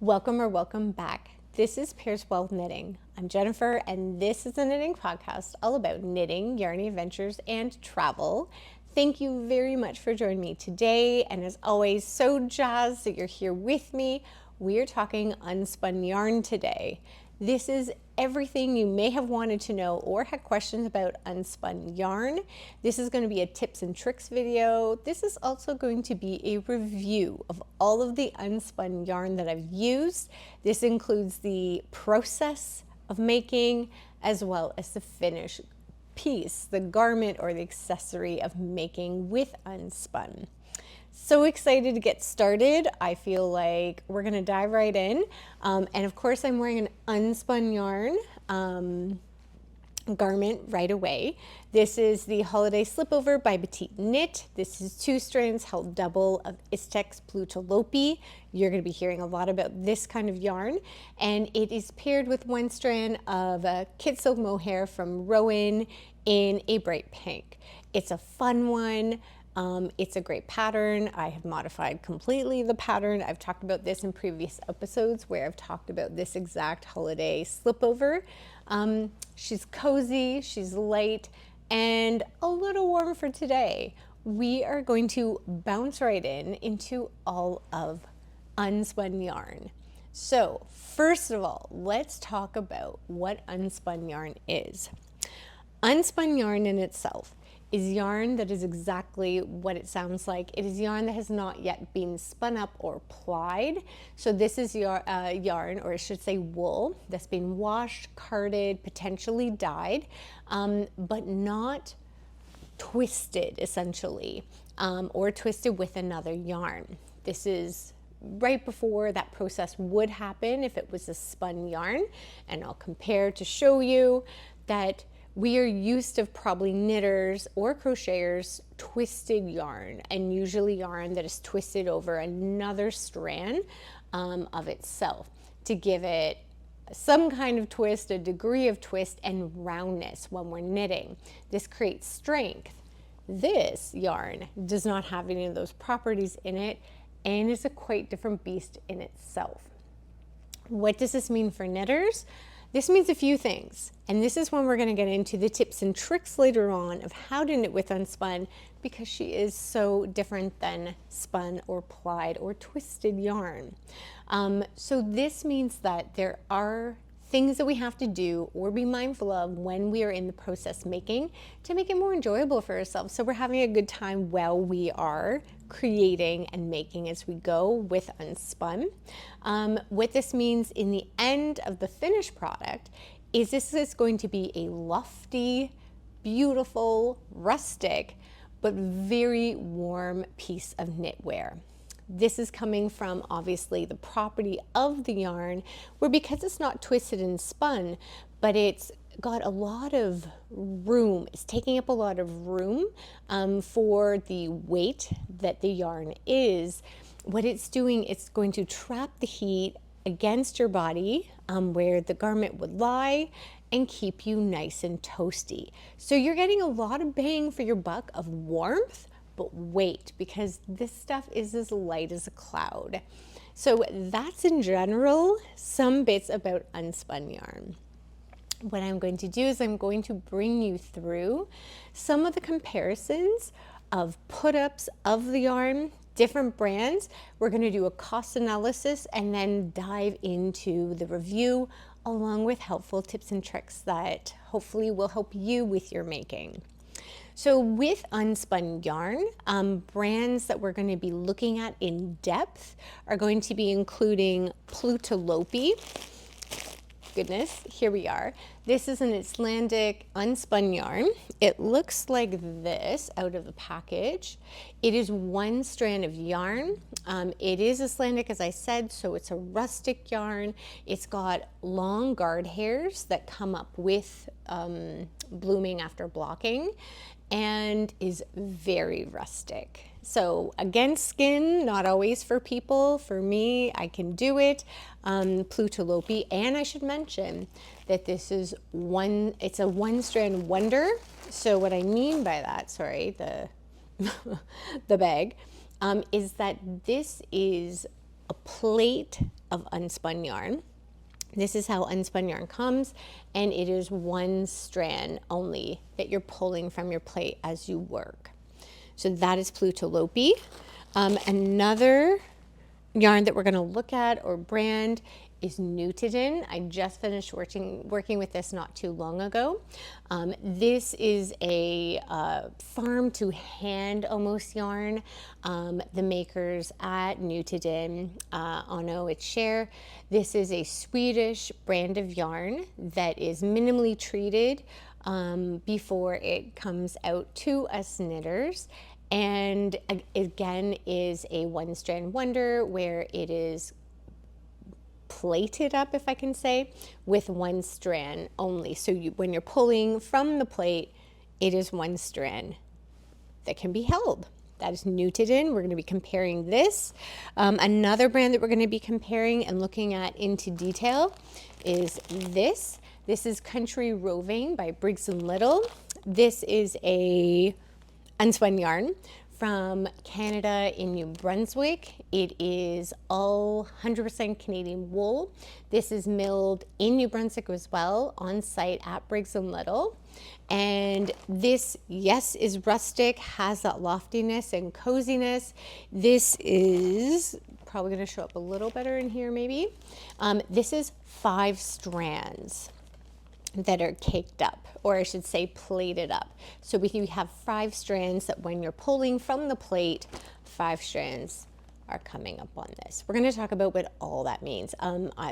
Welcome or welcome back. This is Pairs Well Knitting. I'm Jennifer, and this is a knitting podcast all about knitting, yarny adventures, and travel. Thank you very much for joining me today, and as always, so jazzed that you're here with me. We are talking unspun yarn today. This is everything you may have wanted to know or had questions about unspun yarn. This is going to be a tips and tricks video. This is also going to be a review of all of the unspun yarn that I've used. This includes the process of making as well as the finished piece, the garment or the accessory of making with unspun. So excited to get started. I feel like we're gonna dive right in. And of course I'm wearing an unspun yarn garment right away. This is the Holiday Slipover by Petite Knit. This is 2 strands held double of Istex Plötulopi. You're gonna be hearing a lot about this kind of yarn. And it is paired with 1 strand of Kidsilk mohair from Rowan in a bright pink. It's a fun one. It's a great pattern. I have modified completely the pattern. I've talked about this in previous episodes where I've talked about this exact holiday slipover. She's cozy, she's light, and a little warm for today. We are going to bounce right into all of unspun yarn. So first of all, let's talk about what unspun yarn is. Unspun yarn in itself is yarn that is exactly what it sounds like. It is yarn that has not yet been spun up or plied. So this is yarn, or I should say wool, that's been washed, carded, potentially dyed, but not twisted essentially, or twisted with another yarn. This is right before that process would happen if it was a spun yarn. And I'll compare to show you that we are used to probably knitters or crocheters twisted yarn, and usually yarn that is twisted over another strand of itself to give it some kind of twist, a degree of twist and roundness when we're knitting. This creates strength. This yarn does not have any of those properties in it and is a quite different beast in itself. What does this mean for knitters? This means a few things, and this is when we're going to get into the tips and tricks later on of how to knit with unspun, because she is so different than spun or plied or twisted yarn. So this means that there are things that we have to do or be mindful of when we are in the process making to make it more enjoyable for ourselves, so we're having a good time while we are creating and making as we go with unspun. What this means in the end of the finished product is this is going to be a lofty, beautiful, rustic, but very warm piece of knitwear. This is coming from obviously the property of the yarn, where because it's not twisted and spun, but it's got a lot of room, it's taking up a lot of room for the weight that the yarn is. What it's doing, it's going to trap the heat against your body where the garment would lie and keep you nice and toasty. So you're getting a lot of bang for your buck of warmth, but weight, because this stuff is as light as a cloud. So that's in general some bits about unspun yarn. What I'm going to do is I'm going to bring you through some of the comparisons of put-ups of the yarn, different brands. We're going to do a cost analysis and then dive into the review along with helpful tips and tricks that hopefully will help you with your making. So with unspun yarn, brands that we're going to be looking at in depth are going to be including Plotulopi. Goodness, here we are. This is an Icelandic unspun yarn. It looks like this out of the package. It is 1 strand of yarn. It is Icelandic, as I said, so it's a rustic yarn. It's got long guard hairs that come up with blooming after blocking, and is very rustic. So against skin, not always for people. For me, I can do it. Plötulopi, and I should mention that this is it's a 1 strand wonder. So what I mean by that, sorry, the bag, is that this is a plate of unspun yarn. This is how unspun yarn comes, and it is one strand only that you're pulling from your plate as you work. So that is Plötulopi. Another yarn that we're going to look at or brand is Nutiden. I just finished working with this not too long ago. This is a farm to hand almost yarn. The makers at Nutiden, Ono, its share. This is a Swedish brand of yarn that is minimally treated before it comes out to us knitters. And again is a one strand wonder where it is plated up, if I can say, with one strand only. So when you're pulling from the plate, it is one strand that can be held. That is Nutiden. We're going to be comparing this. Another brand that we're going to be comparing and looking at into detail is this. This is Country Roving by Briggs and Little. This is a unspun yarn from Canada in New Brunswick. It is all 100% Canadian wool. This is milled in New Brunswick as well, on site at Briggs and Little. And this, yes, is rustic, has that loftiness and coziness. This is probably going to show up a little better in here maybe. This is 5 strands that are caked up, or I should say plated up. So we have 5 strands that when you're pulling from the plate, 5 strands are coming up on this. We're going to talk about what all that means.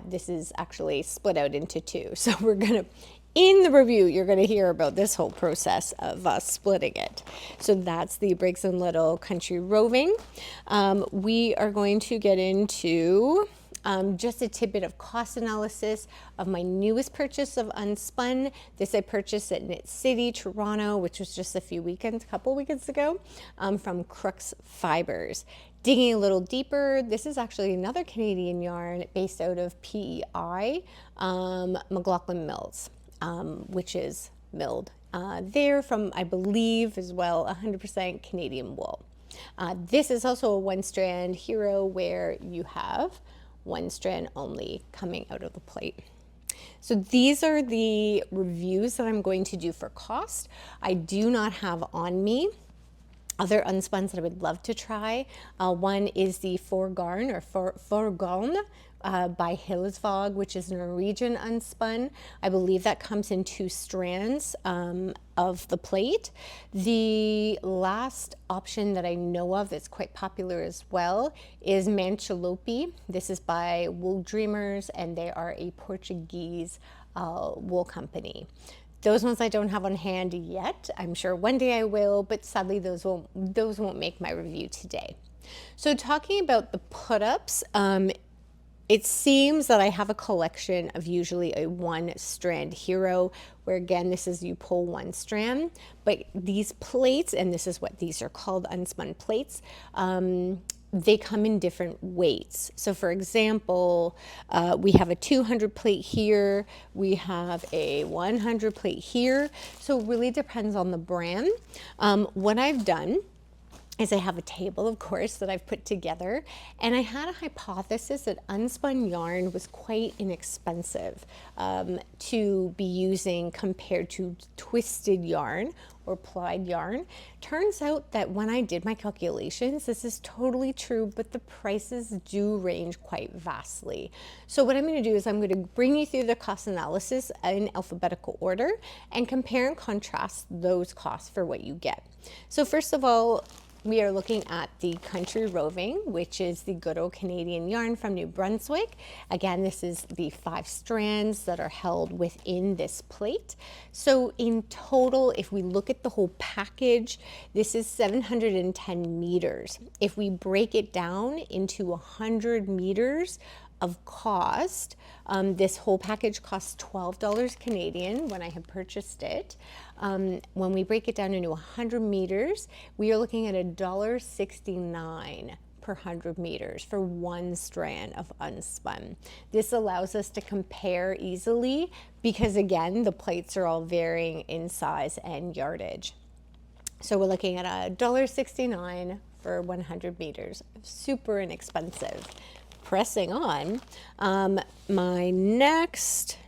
This is actually split out into 2. So we're going to, in the review, you're going to hear about this whole process of splitting it. So that's the Briggs and Little Country Roving. We are going to get into just a tidbit of cost analysis of my newest purchase of Unspun. This I purchased at Knit City, Toronto, which was just a couple weekends ago, from Crooks Fibers. Digging a little deeper, this is actually another Canadian yarn based out of PEI, McLaughlin Mills, which is milled there from, I believe, as well, 100% Canadian wool. This is also a one strand hero where you have one strand only coming out of the plate. So these are the reviews that I'm going to do for cost. I do not have on me other unspuns that I would love to try. One is the Forgarn or Forgarn by Haze, which is Norwegian unspun. I believe that comes in 2 strands of the plate. The last option that I know of that's quite popular as well is Plötulopi. This is by Wool Dreamers, and they are a Portuguese wool company. Those ones I don't have on hand yet. I'm sure one day I will, but sadly those won't make my review today. So talking about the put-ups, it seems that I have a collection of usually a one strand hero, where again, this is you pull one strand, but these plates, and this is what these are called, unspun plates, they come in different weights. So for example, we have a 200 plate here, we have a 100 plate here. So it really depends on the brand. What I've done is I have a table, of course, that I've put together, and I had a hypothesis that unspun yarn was quite inexpensive to be using compared to twisted yarn or plied yarn. Turns out that when I did my calculations, this is totally true, but the prices do range quite vastly. So what I'm going to do is I'm going to bring you through the cost analysis in alphabetical order and compare and contrast those costs for what you get. So first of all, we are looking at the Country Roving, which is the good old Canadian yarn from New Brunswick. Again, this is the 5 strands that are held within this plate. So in total, if we look at the whole package, this is 710 meters. If we break it down into 100 meters of cost, this whole package costs $12 Canadian when I had purchased it. When we break it down into 100 meters, we are looking at $1.69 per 100 meters for one strand of unspun. This allows us to compare easily because again, the plates are all varying in size and yardage. So we're looking at $1.69 for 100 meters, super inexpensive. pressing on, my next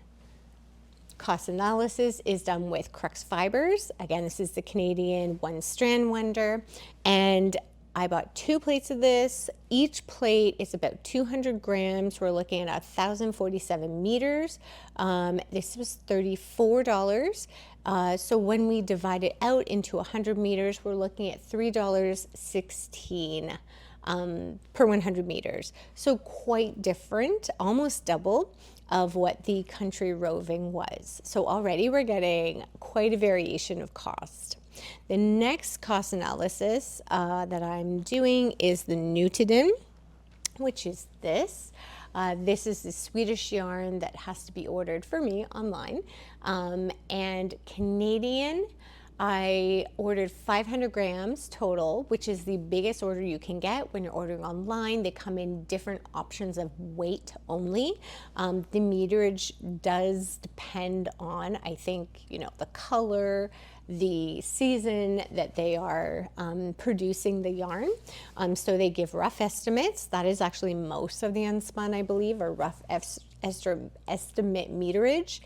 cost analysis is done with Crux Fibers. Again, this is the Canadian One Strand Wonder, and I bought 2 plates of this. Each plate is about 200 grams. We're looking at 1,047 meters. This was $34. So when we divide it out into 100 meters, we're looking at $3.16 per 100 meters. So quite different, almost double of what the country roving was. So already we're getting quite a variation of cost. The next cost analysis that I'm doing is the Nutiden, which is this. This is the Swedish yarn that has to be ordered for me online. And Canadian, I ordered 500 grams total, which is the biggest order you can get when you're ordering online. They come in different options of weight only. The meterage does depend on, I think, the color, the season that they are producing the yarn. So they give rough estimates. That is actually most of the Unspun, I believe, are rough estimate meterage.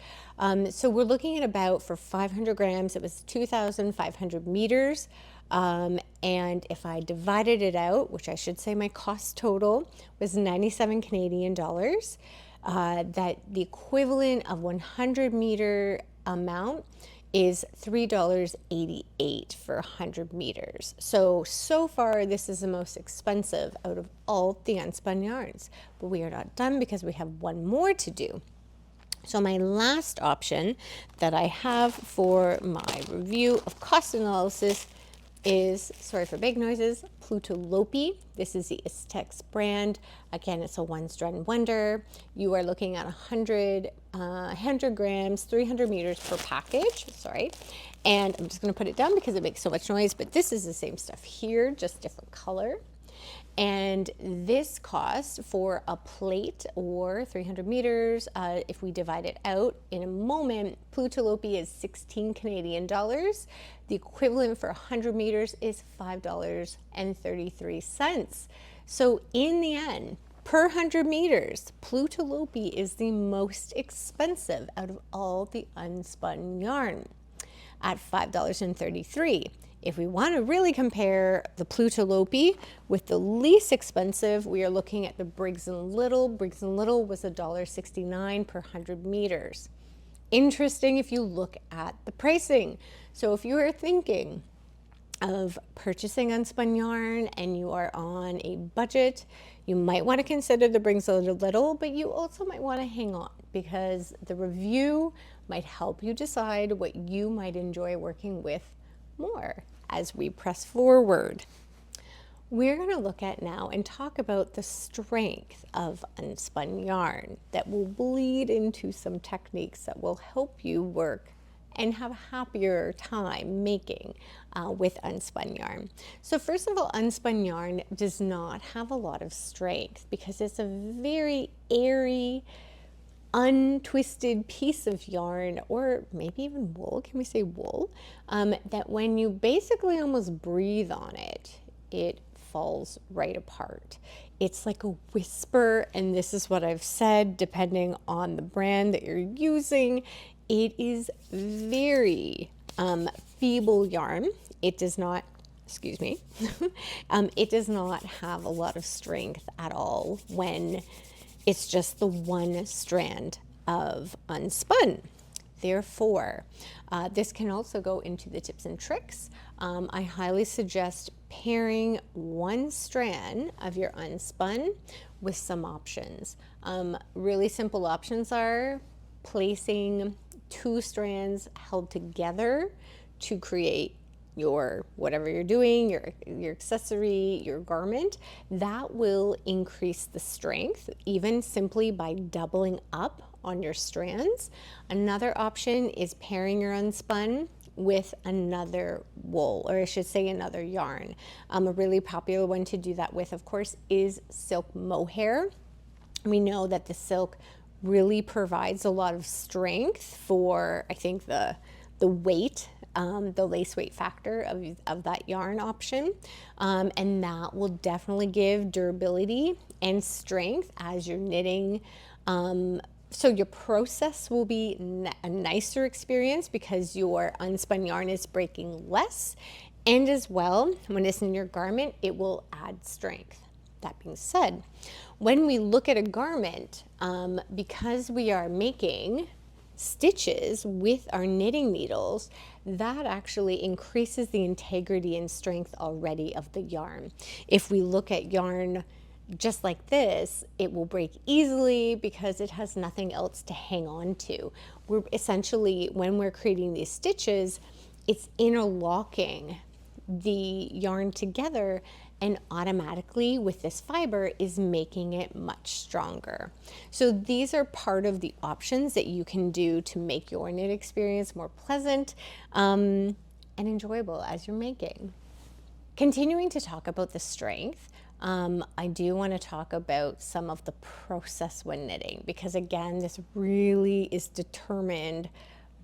So we're looking at about, for 500 grams, it was 2,500 meters. And if I divided it out, which I should say my cost total was 97 Canadian dollars, that the equivalent of 100 meter amount is $3.88 for 100 meters. So far, this is the most expensive out of all the Unspun yarns. But we are not done because we have one more to do. So my last option that I have for my review of cost analysis is, sorry for big noises, Plotulopi. This is the Istex brand. Again, it's a one strand wonder. You are looking at 100 grams, 300 meters per package, sorry. And I'm just gonna put it down because it makes so much noise, but this is the same stuff here, just different color. And this cost for a plate or 300 meters, if we divide it out in a moment, Plotulopi is 16 Canadian dollars. The equivalent for 100 meters is $5.33. So in the end, per 100 meters, Plotulopi is the most expensive out of all the Unspun yarn at $5.33. If we want to really compare the Plotulopi with the least expensive, we are looking at the Briggs and Little. Briggs and Little was $1.69 per 100 meters. Interesting if you look at the pricing. So if you are thinking of purchasing Unspun yarn and you are on a budget, you might want to consider the Briggs and Little, but you also might want to hang on because the review might help you decide what you might enjoy working with more as we press forward. We're going to look at now and talk about the strength of Unspun yarn that will bleed into some techniques that will help you work and have a happier time making with Unspun yarn. So first of all, Unspun yarn does not have a lot of strength because it's a very airy, untwisted piece of yarn, or maybe even wool, can we say wool, that when you basically almost breathe on it, it falls right apart. It's like a whisper, and this is what I've said, depending on the brand that you're using, it is very feeble yarn. It does not, excuse me, it does not have a lot of strength at all when it's just the one strand of Unspun. Therefore, this can also go into the tips and tricks. I highly suggest pairing one strand of your Unspun with some options. Really simple options are placing 2 strands held together to create your whatever you're doing, your accessory, your garment. That will increase the strength even simply by doubling up on your strands. Another option is pairing your Unspun with another wool, or I should say another yarn. A really popular one to do that with, of course, is silk mohair. We know that the silk really provides a lot of strength for, I think, the weight the lace weight factor of that yarn option. And that will definitely give durability and strength as you're knitting. So your process will be a nicer experience because your unspun yarn is breaking less. And as well, when it's in your garment, it will add strength. That being said, when we look at a garment, because we are making stitches with our knitting needles, that actually increases the integrity and strength already of the yarn. If we look at yarn just like this, it will break easily because it has nothing else to hang on to. We're essentially, when we're creating these stitches, it's interlocking the yarn together, and automatically with this fiber is making it much stronger. So these are part of the options that you can do to make your knit experience more pleasant and enjoyable as you're making. Continuing to talk about the strength, I do want to talk about some of the process when knitting, because again, this really is determined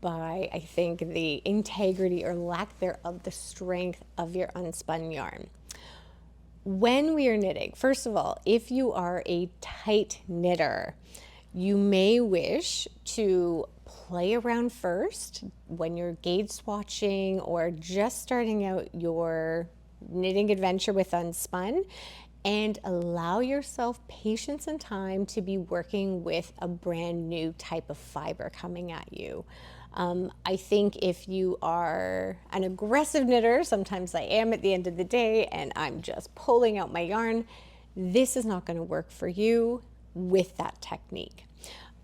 by, I think, the integrity or lack thereof, the strength of your unspun yarn. When we are knitting, first of all, if you are a tight knitter, you may wish to play around first when you're gauge swatching or just starting out your knitting adventure with Unspun, and allow yourself patience and time to be working with a brand new type of fiber coming at you. I think if you are an aggressive knitter, sometimes I am at the end of the day and I'm just pulling out my yarn, this is not going to work for you with that technique.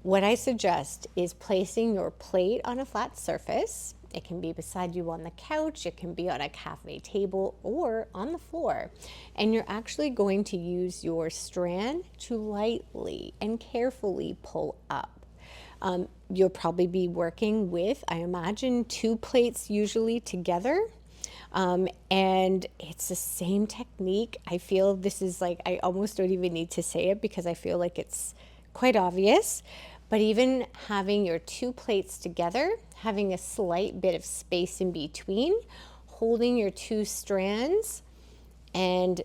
What I suggest is placing your plate on a flat surface. It can be beside you on the couch, it can be on a cafe table or on the floor. And you're actually going to use your strand to lightly and carefully pull up. You'll probably be working with, I imagine, 2 plates usually together. And it's the same technique. I feel this is like, I almost don't even need to say it because I feel like it's quite obvious. But even having your 2 plates together, having a slight bit of space in between, holding your 2 strands and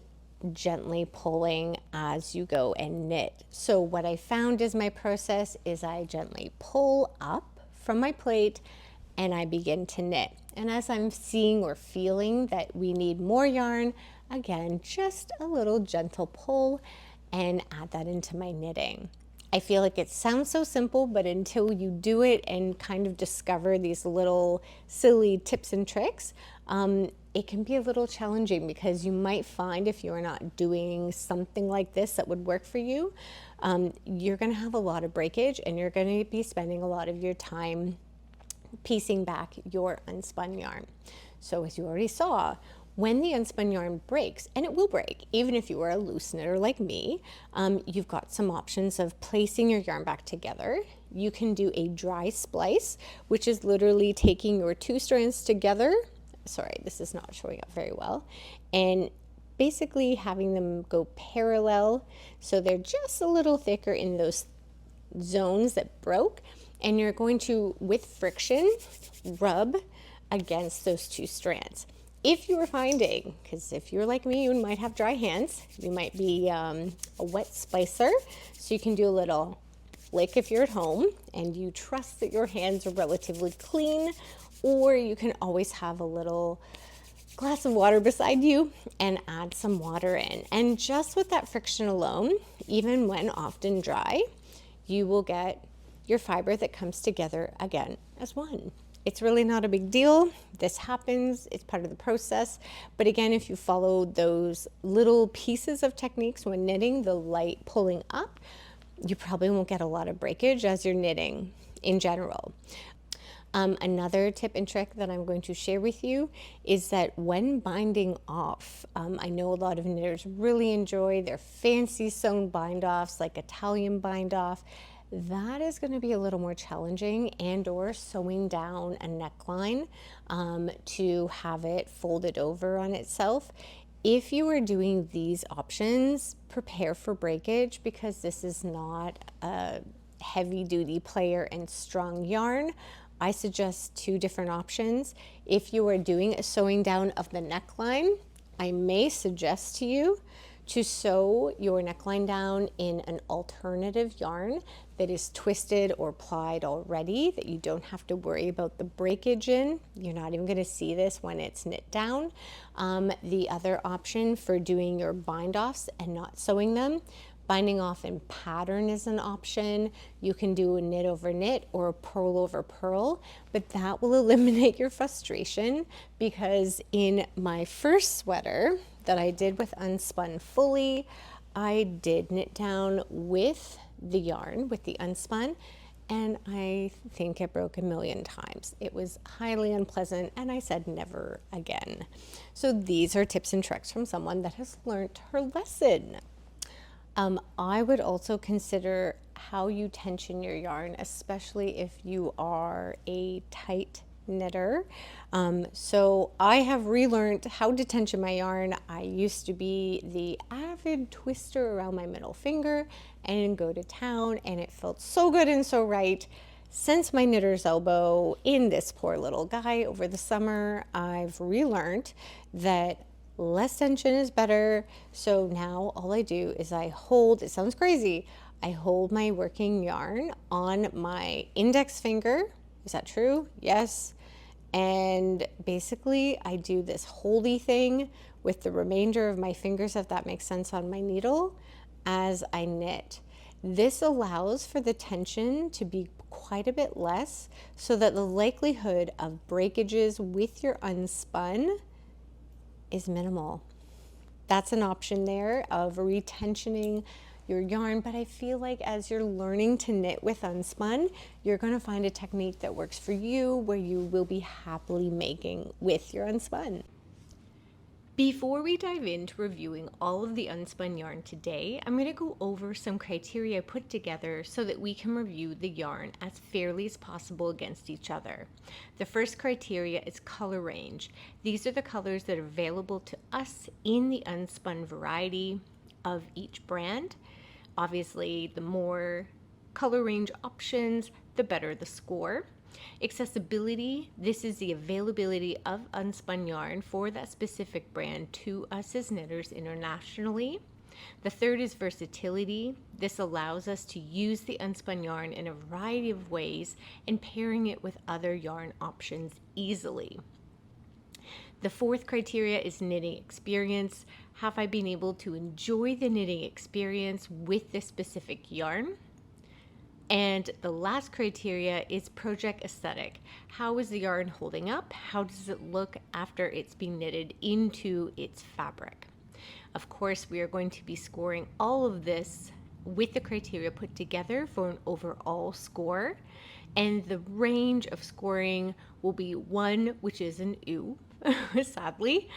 gently pulling as you go and knit. So what I found is my process is I gently pull up from my plate and I begin to knit. And as I'm seeing or feeling that we need more yarn, again, just a little gentle pull and add that into my knitting. I feel like it sounds so simple, but until you do it and kind of discover these little silly tips and tricks, it can be a little challenging because you might find if you're not doing something like this that would work for you, you're going to have a lot of breakage and you're going to be spending a lot of your time piecing back your unspun yarn. So as you already saw, when the unspun yarn breaks, and it will break, even if you are a loose knitter like me, you've got some options of placing your yarn back together. You can do a dry splice, which is literally taking your 2 strands together. Sorry, this is not showing up very well. And basically having them go parallel so they're just a little thicker in those zones that broke. And you're going to, with friction, rub against those 2 strands. If you are finding, because if you're like me, you might have dry hands, you might be a wet splicer, so you can do a little flick if you're at home and you trust that your hands are relatively clean, or you can always have a little glass of water beside you and add some water in. And just with that friction alone, even when often dry, you will get your fiber that comes together again as one. It's really not a big deal. This happens, it's part of the process. But again, if you follow those little pieces of techniques when knitting, the light pulling up, you probably won't get a lot of breakage as you're knitting in general. Another tip and trick that I'm going to share with you is that when binding off, I know a lot of knitters really enjoy their fancy sewn bind offs like Italian bind off. That is going to be a little more challenging, and or sewing down a neckline to have it folded over on itself. If you are doing these options, prepare for breakage because this is not a heavy duty player and strong yarn. I suggest two different options. If you are doing a sewing down of the neckline, I may suggest to you to sew your neckline down in an alternative yarn that is twisted or plied already, that you don't have to worry about the breakage in. You're not even going to see this when it's knit down. The other option for doing your bind offs and not sewing them, binding off in pattern is an option. You can do a knit over knit or a purl over purl, but that will eliminate your frustration, because in my first sweater that I did with Unspun fully, I did knit down with the yarn, with the Unspun, and I think it broke a million times. It was highly unpleasant, and I said never again. So these are tips and tricks from someone that has learned her lesson. I would also consider how you tension your yarn, especially if you are a tight knitter. So I have relearned how to tension my yarn. I used to be the avid twister around my middle finger and go to town, and it felt so good and so right. Since my knitter's elbow in this poor little guy over the summer, I've relearned that less tension is better. So now all I do is I hold, it sounds crazy, I hold my working yarn on my index finger. Is that true? Yes. And basically I do this holdy thing with the remainder of my fingers, if that makes sense, on my needle as I knit. This allows for the tension to be quite a bit less, so that the likelihood of breakages with your Unspun is minimal. That's an option there of retensioning your yarn, but I feel like as you're learning to knit with Unspun, you're going to find a technique that works for you, where you will be happily making with your Unspun. Before we dive into reviewing all of the Unspun yarn today, I'm going to go over some criteria I put together so that we can review the yarn as fairly as possible against each other. The first criteria is color range. These are the colors that are available to us in the Unspun variety of each brand. Obviously, the more color range options, the better the score. Accessibility, this is the availability of Unspun yarn for that specific brand to us as knitters internationally. The third is versatility. This allows us to use the Unspun yarn in a variety of ways and pairing it with other yarn options easily. The fourth criteria is knitting experience. Have I been able to enjoy the knitting experience with this specific yarn? And the last criteria is project aesthetic. How is the yarn holding up? How does it look after it's been knitted into its fabric? Of course, we are going to be scoring all of this with the criteria put together for an overall score. And the range of scoring will be 1, which is an ooh, sadly,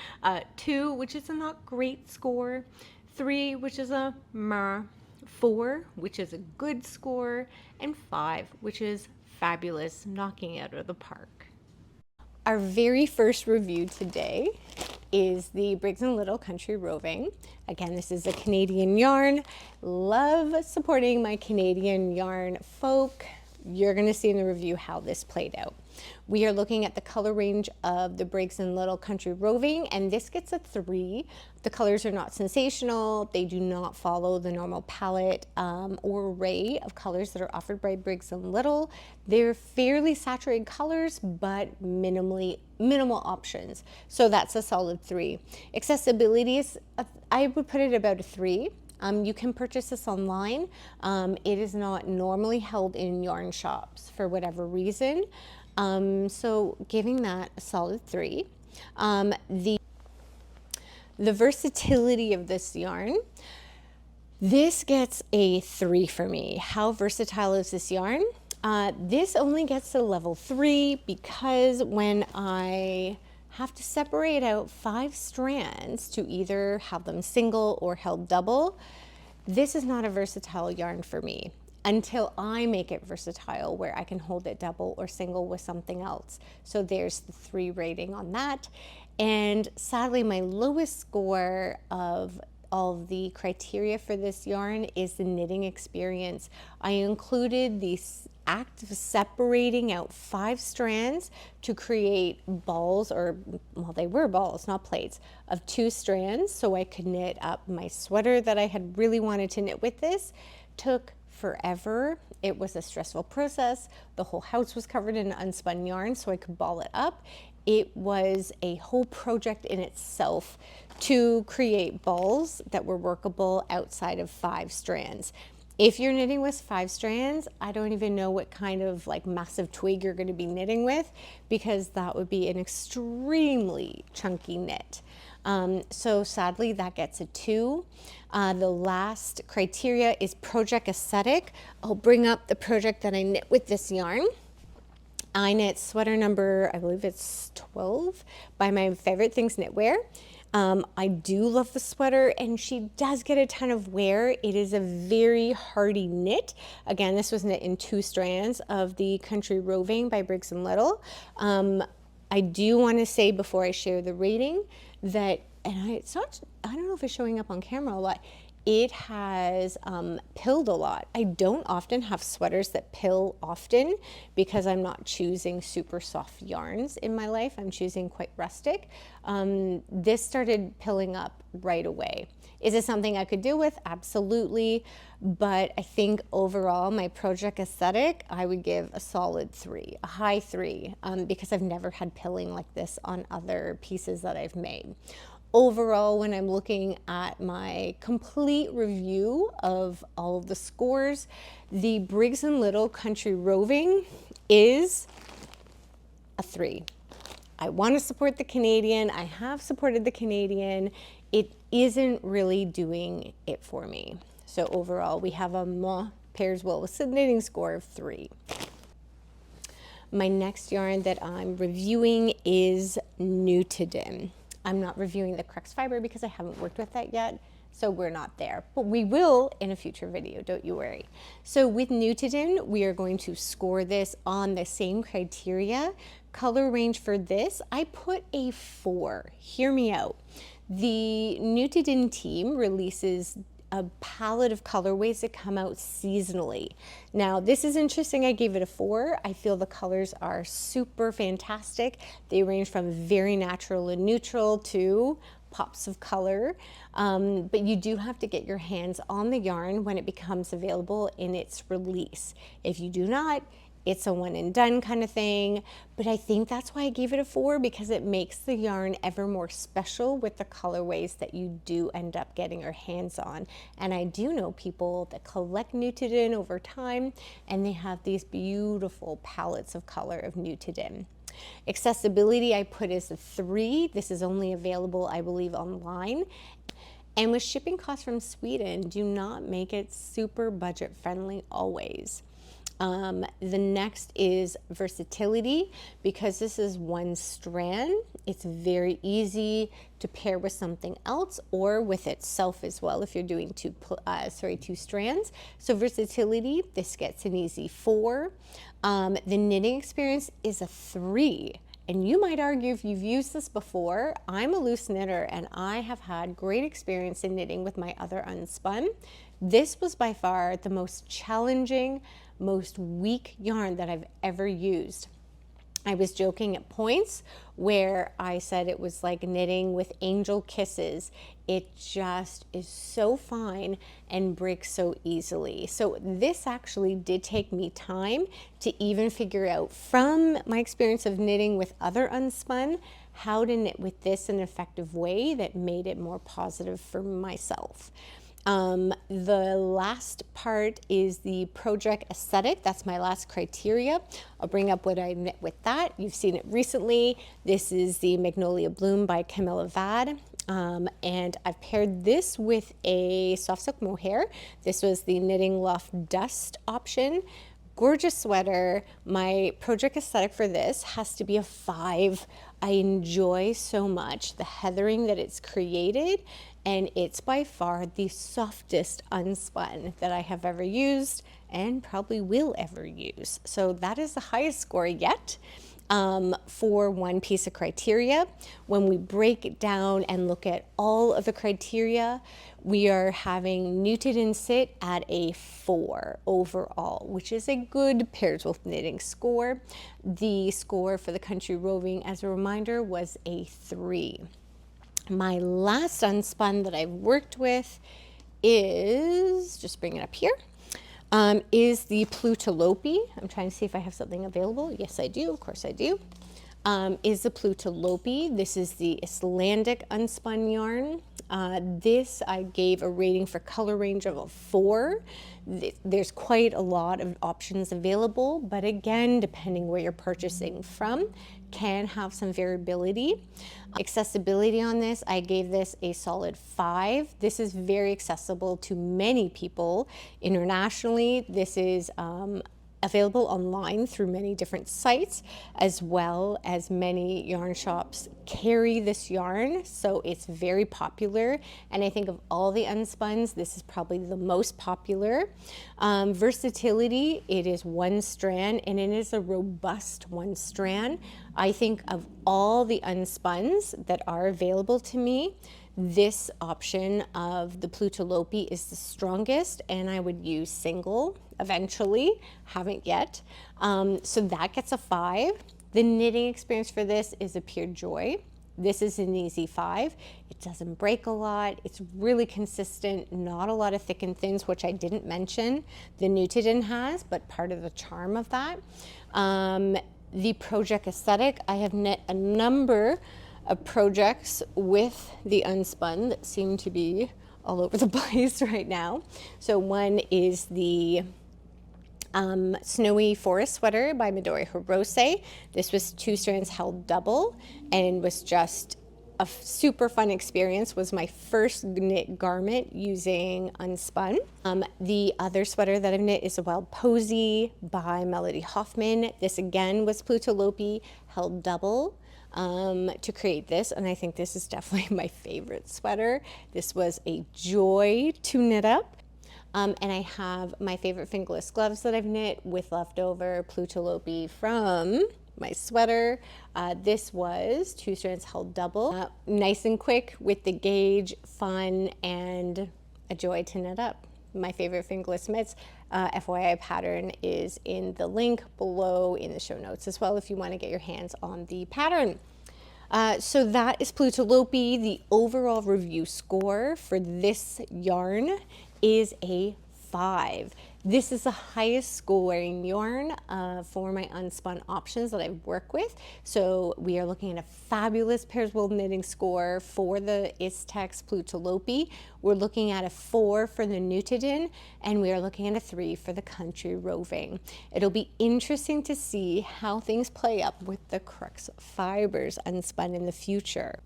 2, which is a not great score, 3, which is a meh, 4, which is a good score, and 5, which is fabulous, knocking it out of the park. Our very first review today is the Briggs and Little Country Roving. Again, this is a Canadian yarn. Love supporting my Canadian yarn folk. You're going to see in the review how this played out. We are looking at the color range of the Briggs and Little Country Roving, and this gets a 3. The colors are not sensational. They do not follow the normal palette or array of colors that are offered by Briggs and Little. They're fairly saturated colors, but minimal options. So that's a solid 3. Accessibility is, I would put it about a 3. You can purchase this online. It is not normally held in yarn shops for whatever reason. So giving that a solid 3. The versatility of this yarn, this gets a 3 for me. How versatile is this yarn? This only gets to level 3 because when I have to separate out 5 strands to either have them single or held double, this is not a versatile yarn for me until I make it versatile where I can hold it double or single with something else. So there's the 3 rating on that. And sadly, my lowest score of all of the criteria for this yarn is the knitting experience. I included these act of separating out 5 strands to create balls, or, well, they were balls, not plates, of 2 strands so I could knit up my sweater that I had really wanted to knit with this. Took forever. It was a stressful process. The whole house was covered in unspun yarn so I could ball it up. It was a whole project in itself to create balls that were workable outside of 5 strands. If you're knitting with 5 strands, I don't even know what kind of like massive twig you're going to be knitting with, because that would be an extremely chunky knit. So sadly that gets a 2. The last criteria is project aesthetic. I'll bring up the project that I knit with this yarn. I knit sweater number, I believe it's 12, by my Favorite Things Knitwear. I do love the sweater, and she does get a ton of wear. It is a very hardy knit. Again, this was knit in 2 strands of the Country Roving by Briggs and Little. I do want to say before I share the rating that, and it's not, I don't know if it's showing up on camera a lot, it has pilled a lot. I don't often have sweaters that pill often because I'm not choosing super soft yarns in my life. I'm choosing quite rustic. This started pilling up right away. Is it something I could deal with? Absolutely. But I think overall, my project aesthetic, I would give a solid 3, a high 3, because I've never had pilling like this on other pieces that I've made. Overall, when I'm looking at my complete review of all of the scores, the Briggs and Little Country Roving is a 3. I want to support the Canadian. I have supported the Canadian. It isn't really doing it for me. So overall, we have a pairs well with knitting score of 3. My next yarn that I'm reviewing is Nutiden. I'm not reviewing the crux fiber because I haven't worked with that yet, so we're not there. But we will in a future video, don't you worry. So with Nutiden, we are going to score this on the same criteria. Color range for this, I put a 4. Hear me out. The Nutiden team releases a palette of colorways that come out seasonally. Now, this is interesting. I gave it a 4. I feel the colors are super fantastic. They range from very natural and neutral to pops of color. But you do have to get your hands on the yarn when it becomes available in its release. If you do not, it's a one and done kind of thing. But I think that's why I gave it a 4, because it makes the yarn ever more special with the colorways that you do end up getting your hands on. And I do know people that collect Nutiden over time, and they have these beautiful palettes of color of Nutiden. Accessibility I put as a 3. This is only available, I believe, online. And with shipping costs from Sweden, do not make it super budget friendly always. The next is versatility. Because this is 1 strand, it's very easy to pair with something else or with itself as well if you're doing 2 strands. So versatility, this gets an easy 4. The knitting experience is a 3. And you might argue if you've used this before. I'm a loose knitter and I have had great experience in knitting with my other Unspun. This was by far the most challenging, most weak yarn that I've ever used. I was joking at points where I said it was like knitting with angel kisses. It just is so fine and breaks so easily. So this actually did take me time to even figure out, from my experience of knitting with other Unspun, how to knit with this in an effective way that made it more positive for myself. The last part is the project aesthetic. That's my last criteria. I'll bring up what I knit with that. You've seen it recently. This is the Magnolia Bloom by Camilla Vad. And I've paired this with a soft silk mohair. This was the Knitting Loft Dust option. Gorgeous sweater. My project aesthetic for this has to be a 5. I enjoy so much the heathering that it's created, and it's by far the softest Unspun that I have ever used and probably will ever use. So that is the highest score yet. for one piece of criteria. When we break it down and look at all of the criteria, we are having Nutiden sit at a 4 overall, which is a good pairs with knitting score. The score for the country roving, as a reminder, was a 3. My last unspun that I've worked with is, just bring it up here, is the Plotulopi. I'm trying to see if I have something available. Yes, I do. Of course I do. Is the Plotulopi. This is the Icelandic unspun yarn. This I gave a rating for color range of a 4. There's quite a lot of options available, but again, depending where you're purchasing from, can have some variability. Accessibility on this, I gave this a solid 5. This is very accessible to many people internationally. This is available online through many different sites, as well as many yarn shops carry this yarn, so it's very popular. And I think of all the unspuns, this is probably the most popular. Versatility, it is one strand, and it is a robust one strand. I think of all the unspuns that are available to me, this option of the Plotulopi is the strongest, and I would use single eventually, haven't yet. So that gets a 5. The knitting experience for this is a pure joy. This is an easy 5. It doesn't break a lot. It's really consistent, not a lot of thick and thins, which I didn't mention. The Nutiden has, but part of the charm of that. The project aesthetic, I have knit a number of projects with the unspun that seem to be all over the place right now. So one is the Snowy Forest Sweater by Midori Hirose. This was 2 strands held double and was just a super fun experience. Was my first knit garment using Unspun. The other sweater that I've knit is a Wild Posy by Melody Hoffmann. This again was Plotulopi held double to create this, and I think this is definitely my favorite sweater. This was a joy to knit up. And I have my favorite fingerless gloves that I've knit with leftover Plotulopi from my sweater. This was 2 strands held double. Nice and quick with the gauge, fun, and a joy to knit up. My favorite fingerless mitts. FYI pattern is in the link below in the show notes as well if you want to get your hands on the pattern. So that is Plotulopi. The overall review score for this yarn is a 5. This is the highest scoring yarn for my unspun options that I work with. So we are looking at a fabulous pairs wool knitting score for the Istex Plotulopi. We're looking at a 4 for the Nutiden, and we are looking at a 3 for the country roving. It'll be interesting to see how things play up with the Crux Fibers unspun in the future.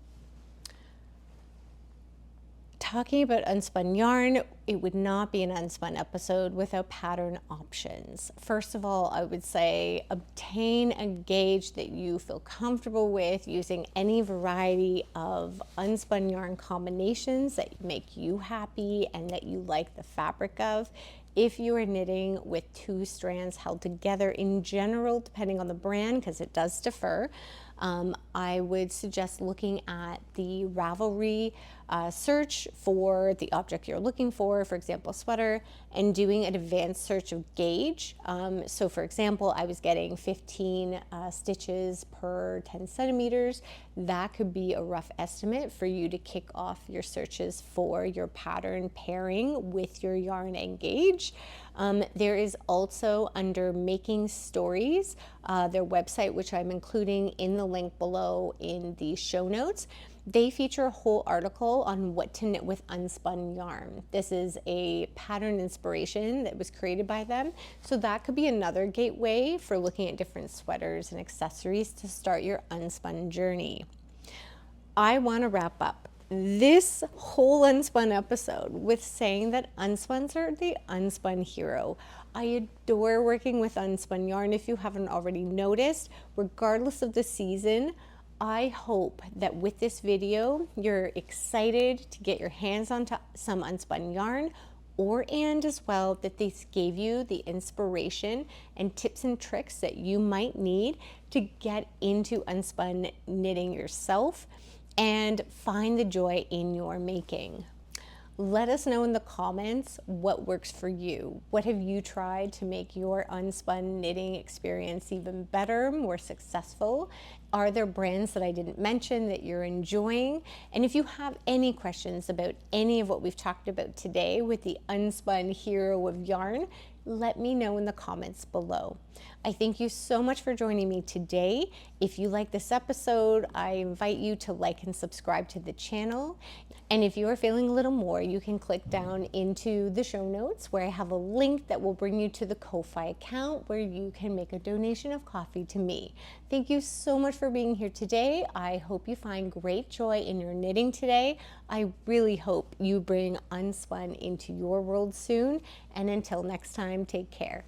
Talking about unspun yarn, it would not be an unspun episode without pattern options. First of all, I would say obtain a gauge that you feel comfortable with using any variety of unspun yarn combinations that make you happy and that you like the fabric of. If you are knitting with 2 strands held together in general, depending on the brand, because it does differ, I would suggest looking at the Ravelry search for the object you're looking for example, a sweater, and doing an advanced search of gauge. So for example, I was getting 15 stitches per 10 centimeters. That could be a rough estimate for you to kick off your searches for your pattern pairing with your yarn and gauge. There is also under Making Stories, their website, which I'm including in the link below in the show notes. They feature a whole article on what to knit with unspun yarn. This is a pattern inspiration that was created by them. So that could be another gateway for looking at different sweaters and accessories to start your unspun journey. I want to wrap up this whole unspun episode with saying that unspuns are the unspun hero. I adore working with unspun yarn. If you haven't already noticed, regardless of the season, I hope that with this video, you're excited to get your hands on some unspun yarn, and as well that this gave you the inspiration and tips and tricks that you might need to get into unspun knitting yourself and find the joy in your making. Let us know in the comments what works for you. What have you tried to make your unspun knitting experience even better, more successful? Are there brands that I didn't mention that you're enjoying? And if you have any questions about any of what we've talked about today with the unspun hero of yarn, let me know in the comments below. I thank you so much for joining me today. If you like this episode, I invite you to like and subscribe to the channel. And if you are feeling a little more, you can click down into the show notes where I have a link that will bring you to the Ko-Fi account where you can make a donation of coffee to me. Thank you so much for being here today. I hope you find great joy in your knitting today. I really hope you bring Unspun into your world soon. And until next time, take care.